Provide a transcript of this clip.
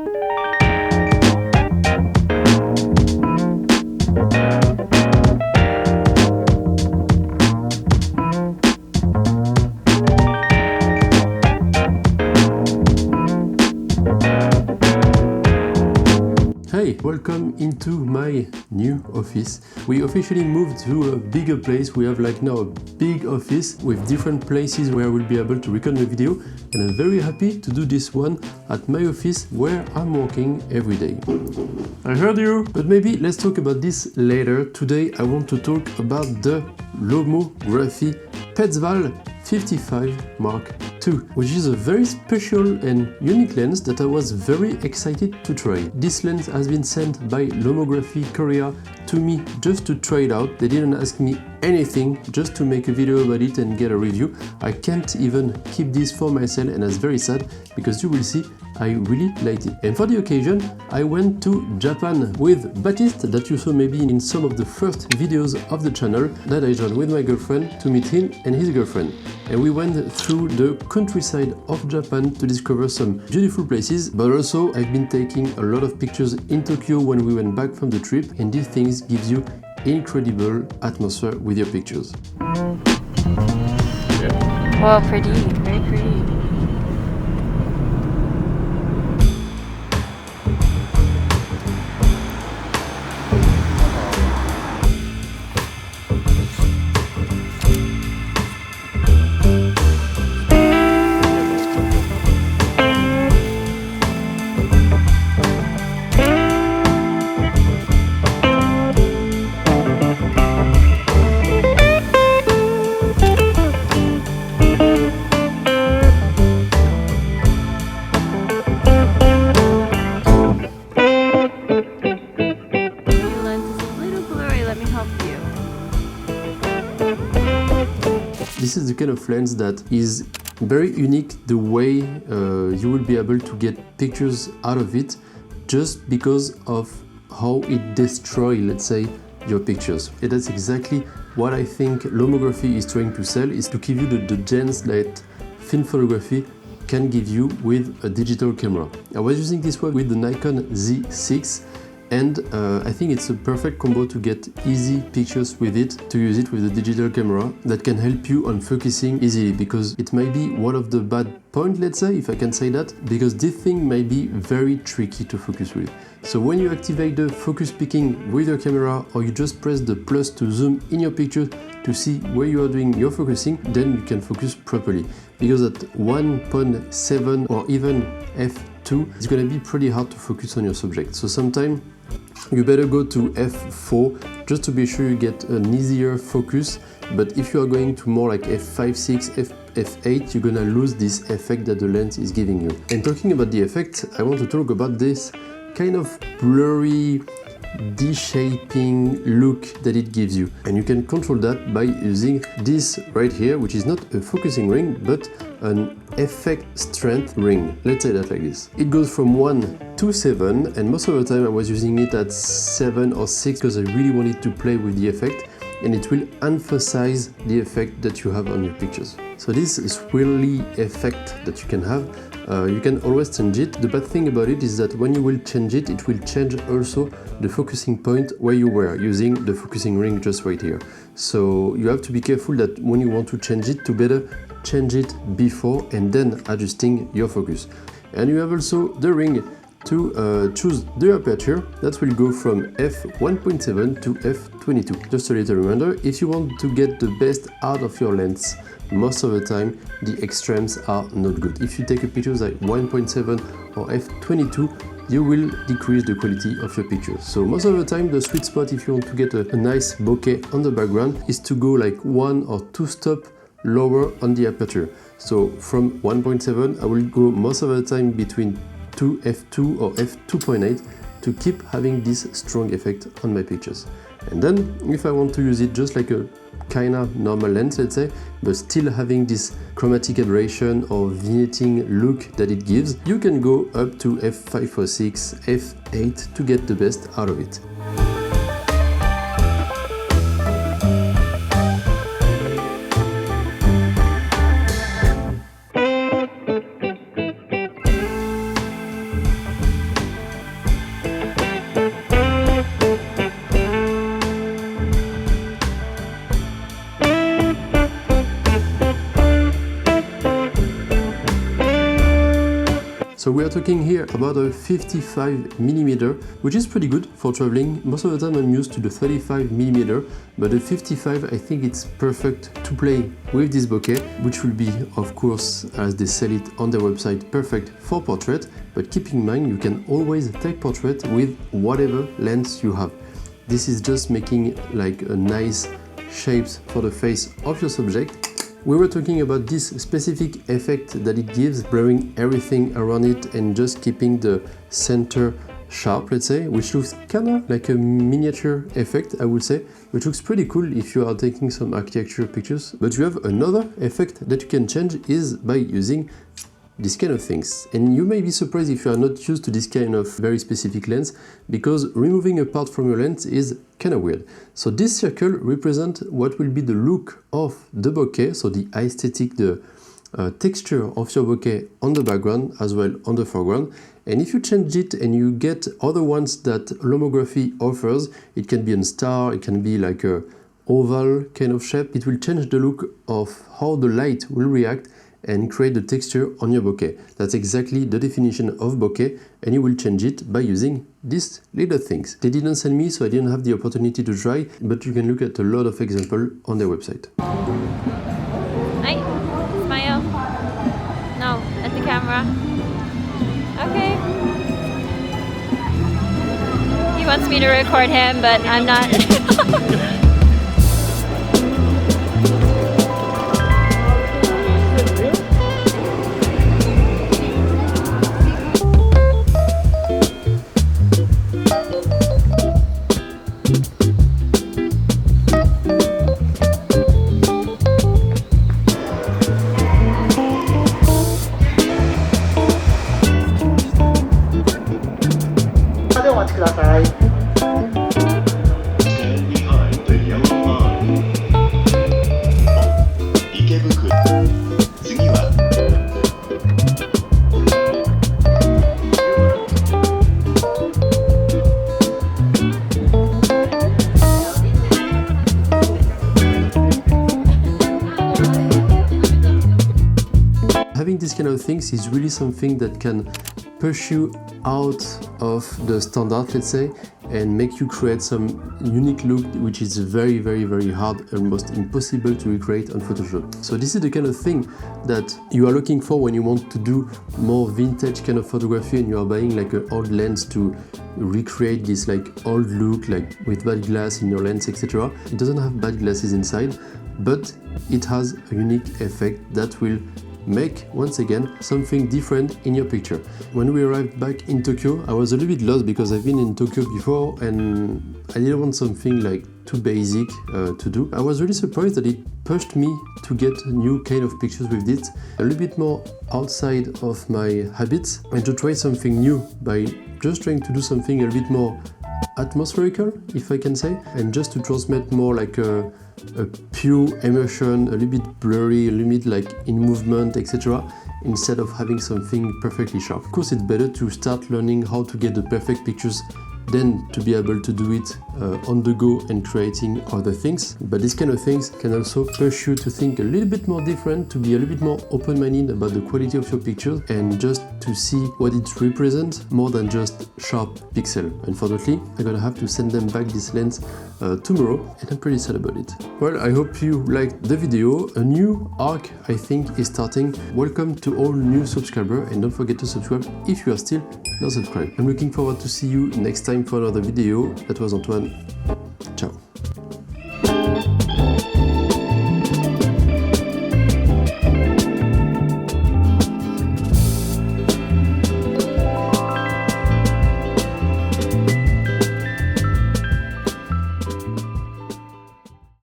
Hey, welcome into my new office. We officially moved to a bigger place. We have like now a big office with different places where I will be able to record my video, and I'm very happy to do this one at my office where I'm working every day. I heard you! But maybe let's talk about this later. Today I want to talk about the Lomography Petzval 55 Mark II, which is a very special and unique lens that I was very excited to try. This lens has been sent by Lomography Korea to me just to try it out. They didn't ask me anything, just to make a video about it and get a review. I can't even keep this for myself, and that's very sad because you will see I really liked it. And for the occasion, I went to Japan with Baptiste, that you saw maybe in some of the first videos of the channel, that I joined with my girlfriend to meet him and his girlfriend. And we went through the countryside of Japan to discover some beautiful places, but also I've been taking a lot of pictures in Tokyo when we went back from the trip, and these things gives you incredible atmosphere with your pictures. Yeah. Wow, pretty, very pretty. This is the kind of lens that is very unique, the way you will be able to get pictures out of it, just because of how it destroys, let's say, your pictures. And that's exactly what I think Lomography is trying to sell, is to give you the gems that film photography can give you with a digital camera. I was using this one with the Nikon Z6, and I think it's a perfect combo to get easy pictures with it, to use it with a digital camera that can help you on focusing easily, because it might be one of the bad points, let's say, if I can say that, because this thing might be very tricky to focus with. So when you activate the focus picking with your camera, or you just press the plus to zoom in your picture to see where you are doing your focusing, then you can focus properly. Because at 1.7 or even f2, it's gonna be pretty hard to focus on your subject. So sometimes you better go to f4 just to be sure you get an easier focus. But if you are going to more like f5, 6, f8, you're gonna lose this effect that the lens is giving you. And talking about the effect, I want to talk about this kind of blurry, de-shaping look that it gives you. And you can control that by using this right here, which is not a focusing ring, but an effect strength ring. Let's say that like this. It goes from 1 to 7, and most of the time I was using it at 7 or 6 because I really wanted to play with the effect, and it will emphasize the effect that you have on your pictures. So this is swirly effect that you can have. You can always change it. The bad thing about it is that when you will change it, it will change also the focusing point where you were using the focusing ring just right here. So you have to be careful that when you want to change it, to better change it before and then adjusting your focus. And you have also the ring to choose the aperture that will go from f1.7 to f22. Just a little reminder, if you want to get the best out of your lens, most of the time the extremes are not good. If you take a picture like 1.7 or f22, you will decrease the quality of your pictures. So most of the time the sweet spot, if you want to get a nice bokeh on the background, is to go like 1 or 2 stops lower on the aperture. So from 1.7 I will go most of the time between f2 or f2.8 to keep having this strong effect on my pictures. And then if I want to use it just like a kind of normal lens, let's say, but still having this chromatic aberration or vignetting look that it gives, you can go up to f5 or 6, f8 to get the best out of it. So we are talking here about a 55mm, which is pretty good for traveling. Most of the time I'm used to the 35mm, but the 55 I think it's perfect to play with this bokeh, which will be, of course, as they sell it on their website, perfect for portrait, but keep in mind you can always take portrait with whatever lens you have. This is just making like a nice shapes for the face of your subject. We were talking about this specific effect that it gives, blurring everything around it and just keeping the center sharp, let's say, which looks kind of like a miniature effect, I would say, which looks pretty cool if you are taking some architecture pictures. But you have another effect that you can change is by using these kind of things. And you may be surprised if you are not used to this kind of very specific lens, because removing a part from your lens is kind of weird. So this circle represents what will be the look of the bokeh, so the aesthetic, the texture of your bokeh on the background as well on the foreground. And if you change it and you get other ones that Lomography offers, it can be a star, it can be like a oval kind of shape, it will change the look of how the light will react and create the texture on your bokeh. That's exactly the definition of bokeh, and you will change it by using these little things. They didn't send me, so I didn't have the opportunity to try, but you can look at a lot of examples on their website. Hi, smile. No, at the camera. Okay. He wants me to record him, but I'm not. Having these kind of things is really something that can push you out of the standard, let's say, and make you create some unique look which is very hard, almost impossible to recreate on Photoshop. So this is the kind of thing that you are looking for when you want to do more vintage kind of photography and you are buying like an old lens to recreate this like old look, like with bad glass in your lens, etc. It doesn't have bad glasses inside, but it has a unique effect that will make, once again, something different in your picture. When we arrived back in Tokyo, I was a little bit lost because I've been in Tokyo before and I didn't want something like too basic to do. I was really surprised that it pushed me to get new kind of pictures with it, a little bit more outside of my habits, and to try something new by just trying to do something a little bit more atmospherical, if I can say, and just to transmit more like a pure immersion, a little bit blurry, a little bit like in movement, etc., instead of having something perfectly sharp. Of course, it's better to start learning how to get the perfect pictures than to be able to do it on the go and creating other things. But these kind of things can also push you to think a little bit more different, to be a little bit more open-minded about the quality of your pictures and just to see what it represents more than just sharp pixel. Unfortunately, I'm gonna have to send them back this lens tomorrow, and I'm pretty sad about it. Well, I hope you liked the video. A new arc, I think, is starting. Welcome to all new subscribers, and don't forget to subscribe if you are still not subscribed. I'm looking forward to see you next time for another video. That was Antoine. Ciao.